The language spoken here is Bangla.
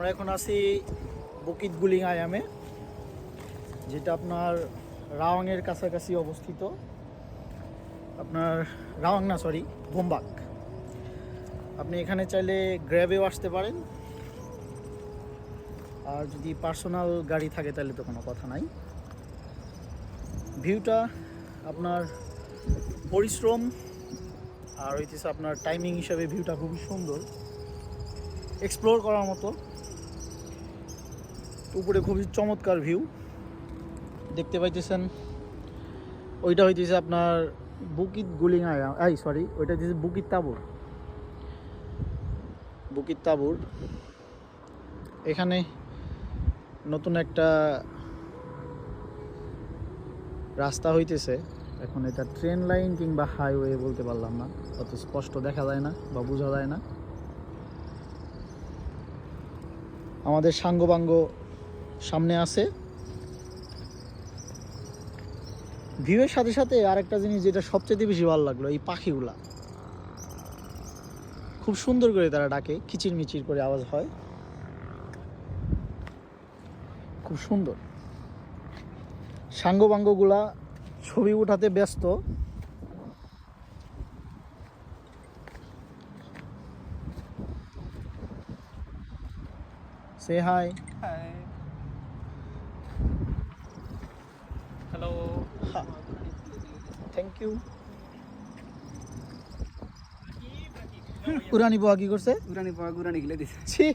আমরা এখন আছি বুকিত গুলিং আয়ামে, যেটা আপনার রাওয়াংয়ের কাছাকাছি অবস্থিত। আপনার রাওয়াং না, সরি, গোমবাক। আপনি এখানে চাইলে গ্র্যাবেও আসতে পারেন, আর যদি পার্সোনাল গাড়ি থাকে তাহলে তো কোনো কথা নাই। ভিউটা আপনার পরিশ্রম আর হইতেছে আপনার টাইমিং হিসাবে ভিউটা খুবই সুন্দর, এক্সপ্লোর করার মতো। উপরে খুবই চমৎকার ভিউ দেখতে পাইতেছেন। ওইটা হইতেছে আপনার বুকিত গুলিং আয়াম, সরি, ওইটা হইতেছে বুকিত তাবুর। বুকিত তাবুর এখানে নতুন একটা রাস্তা হইতেছে। এখন এটা ট্রেন লাইন কিংবা হাইওয়ে বলতে পারলাম না, অত স্পষ্ট দেখা যায় না বা বোঝা যায় না। আমাদের সাঙ্গবাঙ্গ সামনে আছে। ভিউয়ের সাথে সাথে আরেকটা জিনিস যেটা সবচেয়ে বেশি ভালো লাগলো, এই পাখিগুলা খুব সুন্দর করে তারা ডাকে, কিচিরমিচির করে আওয়াজ হয়, খুব সুন্দর। সাঙ্গবাঙ্গগুলা ছবি উঠাতে ব্যস্ত। সে hi. Hi. Hello. Thank you. উড়ানি পোয়া কি করছে? Gurani pa gurani gile dise. ছি।